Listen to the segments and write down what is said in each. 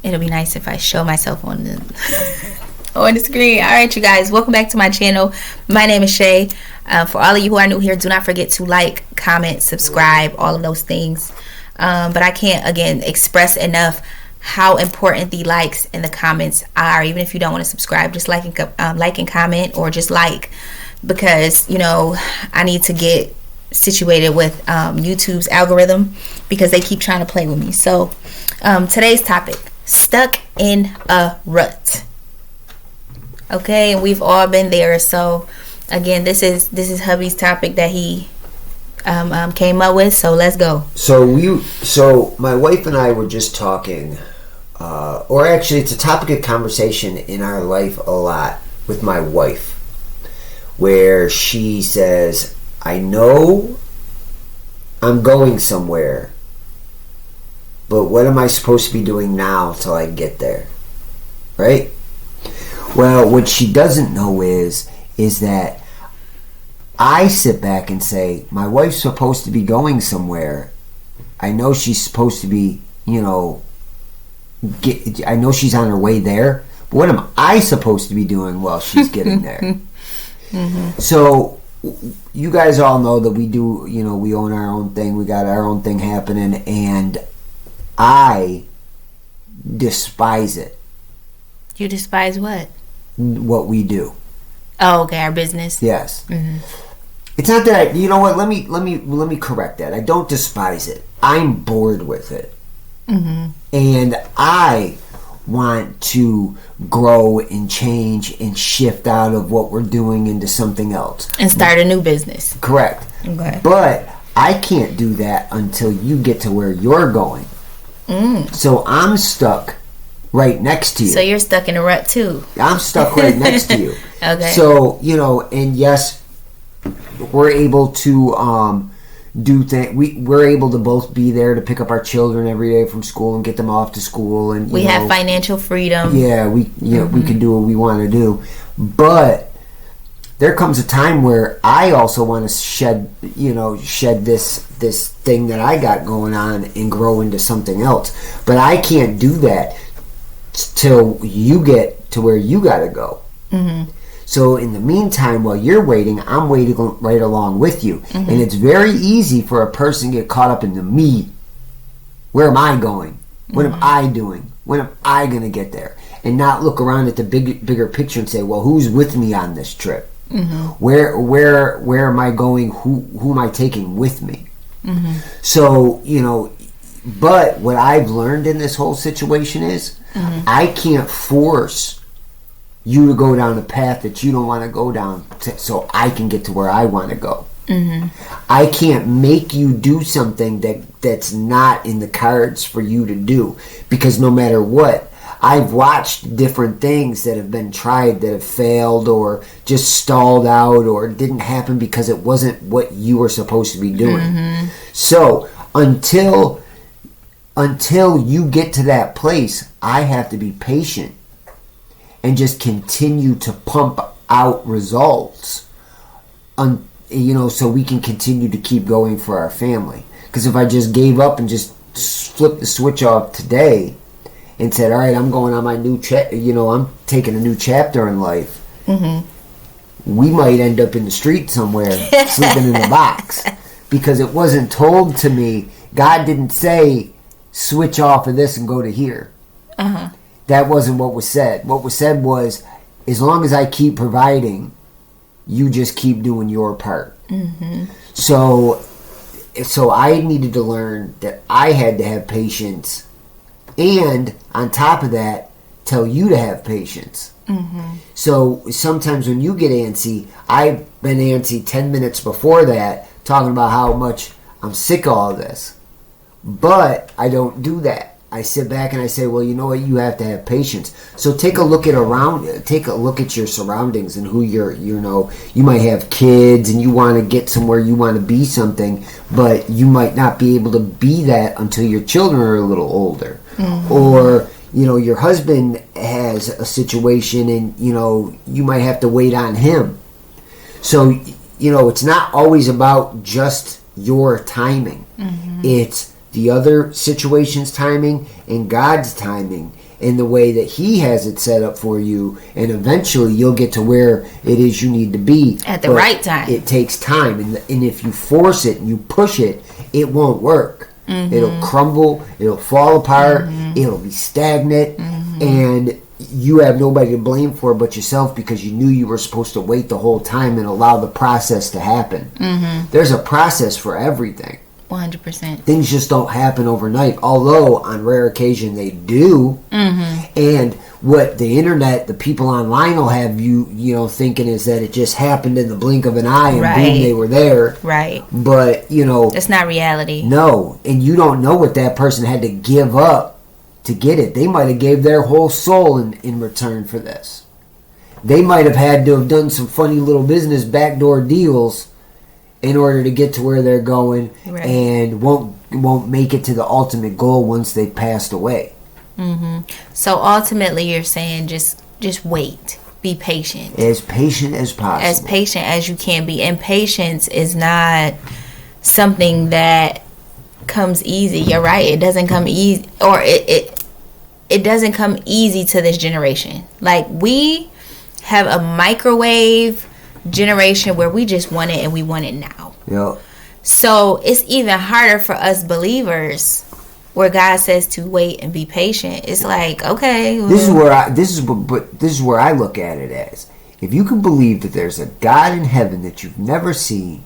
It'll be nice if I show myself on the on the screen. All right, you guys, welcome back to my channel. My name is Shay. For all of you who are new here, do not forget to like, comment, subscribe, all of those things. But I can't, again, express enough how important the likes and the comments are. Even if you don't want to subscribe, just like and comment, or just like, because, you know, I need to get situated with YouTube's algorithm, because they keep trying to play with me. So today's topic: stuck in a rut. Okay, and we've all been there. So again, this is hubby's topic that he came up with. So let's go. So my wife and I were just talking, or actually, it's a topic of conversation in our life a lot with my wife, where she says, "I know I'm going somewhere, but what am I supposed to be doing now till I get there?" Right? Well, what she doesn't know is that I sit back and say, my wife's supposed to be going somewhere. I know she's supposed to be, I know she's on her way there, but what am I supposed to be doing while she's getting there? Mm-hmm. So you guys all know that we do, we own our own thing. We got our own thing happening, and I despise it. You despise what? What we do. Oh, okay, our business. Yes. Mm-hmm. It's not that you know what. Let me correct that. I don't despise it. I'm bored with it, and I want to grow and change and shift out of what we're doing into something else and start a new business. Correct. Okay. But I can't do that until you get to where you're going. So I'm stuck right next to you. So you're stuck in a rut too. I'm stuck right next to you. Okay. So, and yes, we're able to do things. We're able to both be there to pick up our children every day from school and get them off to school, and we have financial freedom. Yeah, we can do what we want to do. But there comes a time where I also want to shed this thing that I got going on and grow into something else. But I can't do that till you get to where you got to go. Mm-hmm. So in the meantime, while you're waiting, I'm waiting right along with you. Mm-hmm. And it's very easy for a person to get caught up in the me. Where am I going? What am I doing? When am I going to get there? And not look around at the bigger picture and say, well, who's with me on this trip? Mm-hmm. Where am I going? Who am I taking with me? Mm-hmm. So, but what I've learned in this whole situation is I can't force you to go down a path that you don't want to go down so I can get to where I want to go. Mm-hmm. I can't make you do something that's not in the cards for you to do, because no matter what, I've watched different things that have been tried that have failed or just stalled out or didn't happen because it wasn't what you were supposed to be doing. Mm-hmm. So until you get to that place, I have to be patient and just continue to pump out results, so we can continue to keep going for our family. Because if I just gave up and just flipped the switch off today and said, all right, I'm going on my new I'm taking a new chapter in life, we might end up in the street somewhere sleeping in a box, because it wasn't told to me. God didn't say switch off of this and go to here. That wasn't what was said. What was said was, as long as I keep providing, you just keep doing your part. So I needed to learn that I had to have patience, and on top of that, tell you to have patience. So sometimes when you get antsy, I've been antsy 10 minutes before that, talking about how much I'm sick of all of this. But I don't do that. I sit back and I say, well, you know what? You have to have patience. So take a look at your surroundings and who you might have kids and you want to get somewhere, you want to be something, but you might not be able to be that until your children are a little older. Or, your husband has a situation and, you might have to wait on him. So, it's not always about just your timing. It's the other situation's timing and God's timing. in the way that He has it set up for you, and eventually you'll get to where it is you need to be at the right time. It takes time, and if you force it and you push it, it won't work. It'll crumble, it'll fall apart, it'll be stagnant, and you have nobody to blame for but yourself, because you knew you were supposed to wait the whole time and allow the process to happen. There's a process for everything. 100%. Things just don't happen overnight, although on rare occasion they do. And what the internet, the people online will have you thinking is that it just happened in the blink of an eye and boom, they were there. Right. But, that's not reality. No. And you don't know what that person had to give up to get it. They might have gave their whole soul in return for this. They might have had to have done some funny little business backdoor deals in order to get to where they're going, and won't make it to the ultimate goal once they've passed away. So ultimately you're saying just wait. Be patient. As patient as possible. As patient as you can be. And patience is not something that comes easy. You're right. It doesn't come easy, or it doesn't come easy to this generation. Like, we have a microwave generation where we just want it, and we want it now. Yep. So it's even harder for us believers, where God says to wait and be patient. It's like, okay, well, this is where I look at it as, if you can believe that there's a God in heaven that you've never seen,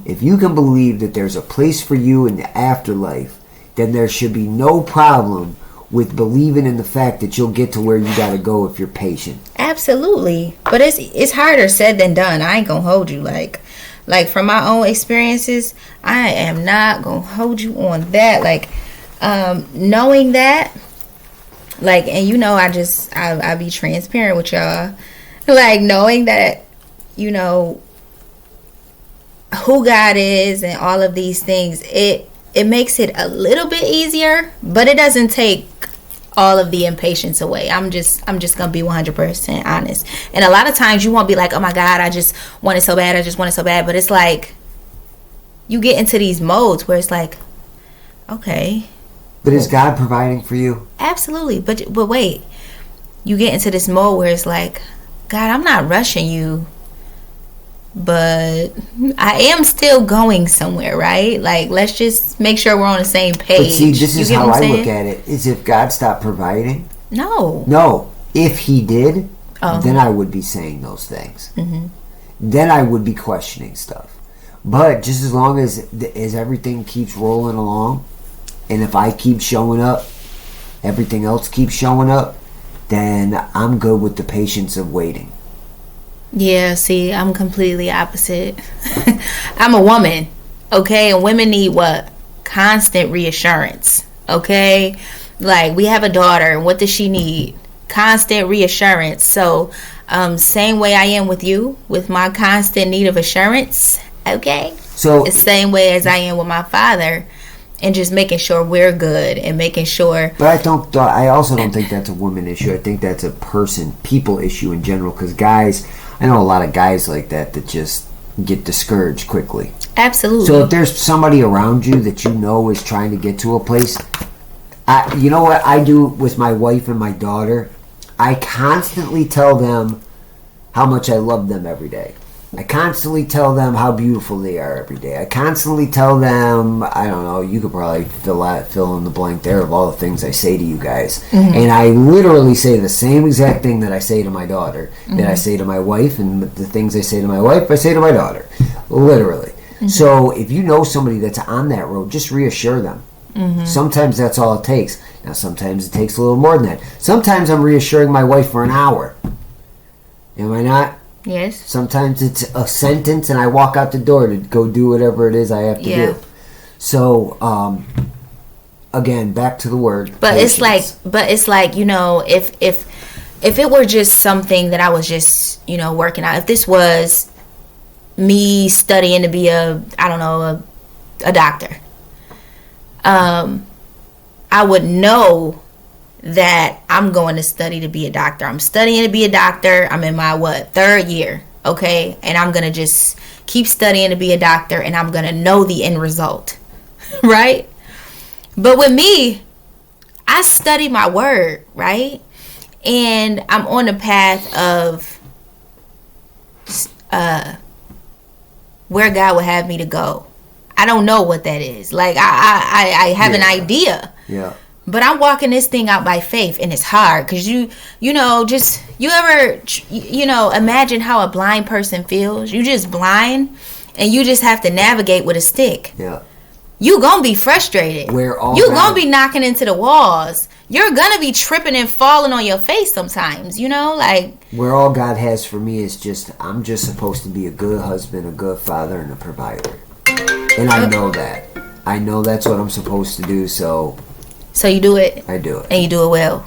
if you can believe that there's a place for you in the afterlife, then there should be no problem with believing in the fact that you'll get to where you got to go if you're patient. Absolutely. But it's harder said than done. I ain't gonna hold you. Like from my own experiences, I am not gonna hold you on that. Like, knowing that, like, and I be transparent with y'all. Like, knowing that, who God is and all of these things, it makes it a little bit easier, but it doesn't take all of the impatience away. I'm just gonna be 100% honest. And a lot of times you won't be like, oh my God, I just want it so bad, but it's like you get into these modes where it's like, okay, but is God providing for you? Absolutely. But wait, you get into this mode where it's like, God, I'm not rushing you, but I am still going somewhere, right? Like, let's just make sure we're on the same page. But see, this is how I look at it, is if God stopped providing. No. If He did, then I would be saying those things. Then I would be questioning stuff. But just as long as everything keeps rolling along, and if I keep showing up, everything else keeps showing up, then I'm good with the patience of waiting. Yeah, see, I'm completely opposite. I'm a woman, okay? And women need what? Constant reassurance, okay? Like, we have a daughter, and what does she need? Constant reassurance. So, same way I am with you, with my constant need of assurance, okay? So, it's the same way as I am with my father. And just making sure we're good and making sure. But I also don't think that's a woman issue. I think that's a people issue in general. Because guys, I know a lot of guys like that just get discouraged quickly. Absolutely. So if there's somebody around you that you know is trying to get to a place, you know what I do with my wife and my daughter? I constantly tell them how much I love them every day. I constantly tell them how beautiful they are every day. I constantly tell them, I don't know, you could probably fill in the blank there of all the things I say to you guys. And I literally say the same exact thing that I say to my daughter, that I say to my wife, and the things I say to my wife, I say to my daughter. Literally. So if you know somebody that's on that road, just reassure them. Sometimes that's all it takes. Now, sometimes it takes a little more than that. Sometimes I'm reassuring my wife for an hour. Am I not? Yes. Sometimes it's a sentence and I walk out the door to go do whatever it is I have to do. So, again, back to the word. But patience. it's like, if it were just something that I was just, working out, if this was me studying to be a doctor, I would know that I'm going to study to be a doctor. I'm studying to be a doctor. I'm in my, third year, okay? And I'm going to just keep studying to be a doctor, and I'm going to know the end result, right? But with me, I study my word, right? And I'm on the path of where God would have me to go. I don't know what that is. Like, I have an idea. Yeah. But I'm walking this thing out by faith, and it's hard because you ever imagine how a blind person feels? You just blind, and you just have to navigate with a stick. Yeah. You gonna be frustrated. You gonna be knocking into the walls. You're gonna be tripping and falling on your face sometimes. Like, where all God has for me is I'm just supposed to be a good husband, a good father, and a provider, and I know that. I know that's what I'm supposed to do. So you do it. I do it. And you do it well.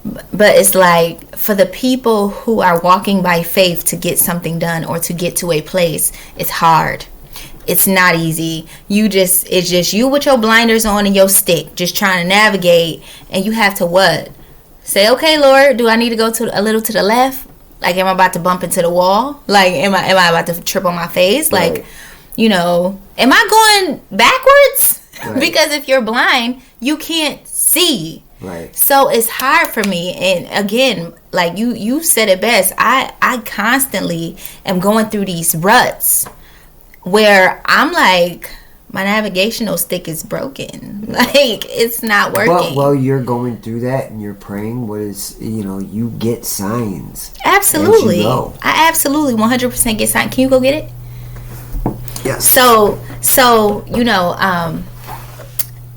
But it's like, for the people who are walking by faith to get something done or to get to a place, it's hard. It's not easy. It's just you with your blinders on and your stick, just trying to navigate. And you have to what? Say, okay, Lord, do I need to go a little to the left? Like, am I about to bump into the wall? Like, am I about to trip on my face? Right. Like, am I going backwards? Right. Because if you're blind, you can't see. Right. So it's hard for me. And again, like you said it best, I constantly am going through these ruts where I'm like, my navigational stick is broken. Like, it's not working. But while you're going through that and you're praying, you get signs. Absolutely. As you go. I absolutely 100% get signs. Can you go get it? Yes. So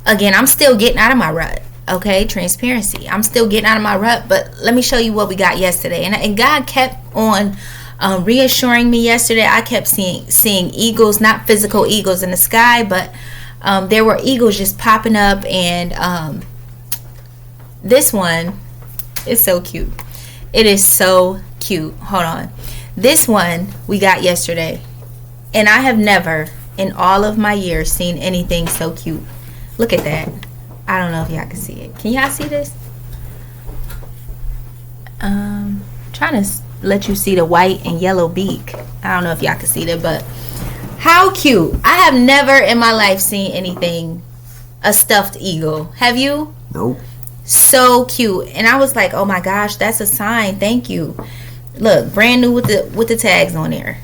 again, I'm still getting out of my rut. Okay, transparency. I'm still getting out of my rut, but let me show you what we got yesterday. And God kept on reassuring me yesterday. I kept seeing eagles, not physical eagles in the sky, but there were eagles just popping up. And this one is so cute. It is so cute. Hold on. This one we got yesterday. And I have never, in all of my years, seen anything so cute. Look at that. I don't know if y'all can see it. Can y'all see this? Trying to let you see the white and yellow beak. I don't know if y'all can see that, but how cute. I have never in my life seen anything, a stuffed eagle. Have you? Nope. So cute. And I was like, oh my gosh, that's a sign. Thank you. Look, brand new with the tags on there.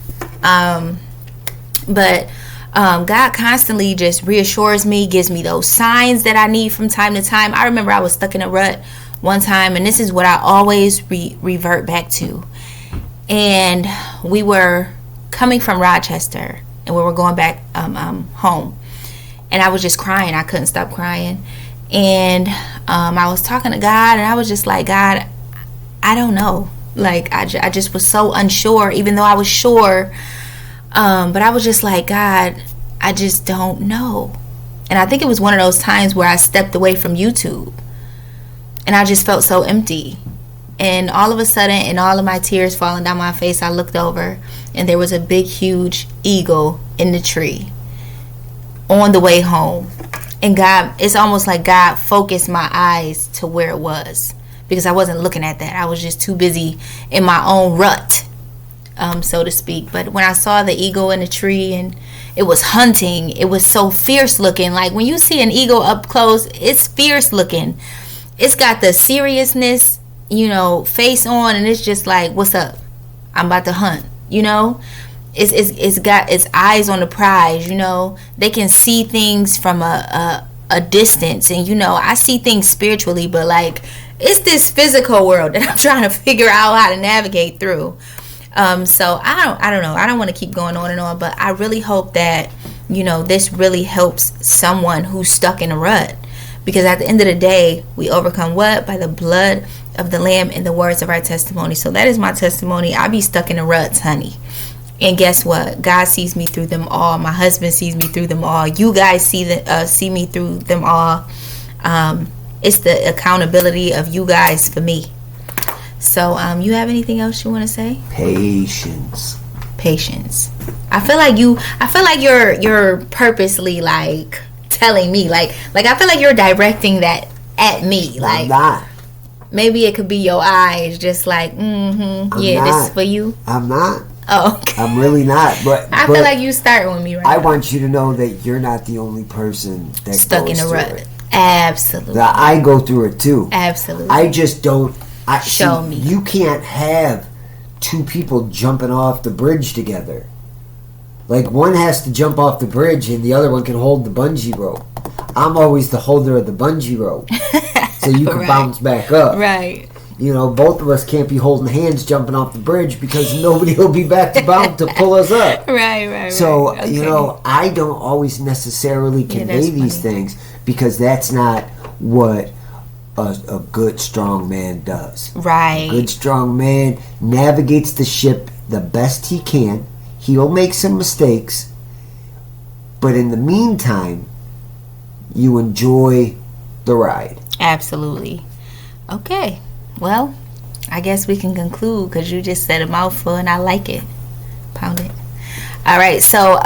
But God constantly just reassures me, gives me those signs that I need from time to time. I remember I was stuck in a rut one time, and this is what I always revert back to. And we were coming from Rochester, and we were going back home. And I was just crying. I couldn't stop crying. And I was talking to God, and I was just like, God, I don't know. Like, I just was so unsure, even though I was sure. But I was just like, God, I just don't know. And I think it was one of those times where I stepped away from YouTube. And I just felt so empty. And all of a sudden, in all of my tears falling down my face, I looked over, and there was a big, huge eagle in the tree on the way home. And God, it's almost like God focused my eyes to where it was, because I wasn't looking at that. I was just too busy in my own rut, so to speak. But when I saw the eagle in the tree and it was hunting, it was so fierce looking. Like, when you see an eagle up close, it's fierce looking. It's got the seriousness, face on, and it's just like, what's up? I'm about to hunt, It's got its eyes on the prize, They can see things from a distance, and I see things spiritually, but like, it's this physical world that I'm trying to figure out how to navigate through. So I don't know. I don't want to keep going on and on, but I really hope that, this really helps someone who's stuck in a rut. Because at the end of the day, we overcome what? By the blood of the Lamb and the words of our testimony. So that is my testimony. I be stuck in the ruts, honey. And guess what? God sees me through them all. My husband sees me through them all. You guys see me through them all. It's the accountability of you guys for me. So, you have anything else you want to say? Patience. I feel like you're purposely like telling me, like I feel like you're directing that at me. Like, I'm not. Maybe it could be your eyes, just like, this is for you. I'm not. Oh, okay. I'm really not. But I feel like you starting with me right now. I want you to know that you're not the only person that's stuck in a rut. Absolutely. That I go through it too. Absolutely. I just don't. Show me. You can't have two people jumping off the bridge together. Like, one has to jump off the bridge and the other one can hold the bungee rope. I'm always the holder of the bungee rope. So you can bounce back up. Right. You know, both of us can't be holding hands jumping off the bridge because nobody will be back to bounce to pull us up. Right. So, okay. you know, I don't always necessarily convey these things because that's not what a good, strong man does. Right. A good, strong man navigates the ship the best he can. He'll make some mistakes. But in the meantime, you enjoy the ride. Absolutely. Okay. Well, I guess we can conclude because you just said a mouthful and I like it. Pound it. All right. So,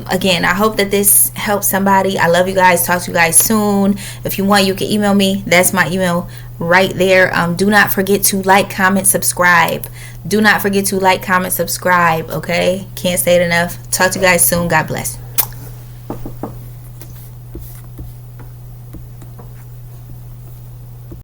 again, I hope that this helps somebody. I love you guys. Talk to you guys soon. If you want, you can email me. That's my email right there. Do not forget to like, comment, subscribe. Do not forget to like, comment, subscribe. Okay? Can't say it enough. Talk to you guys soon. God bless.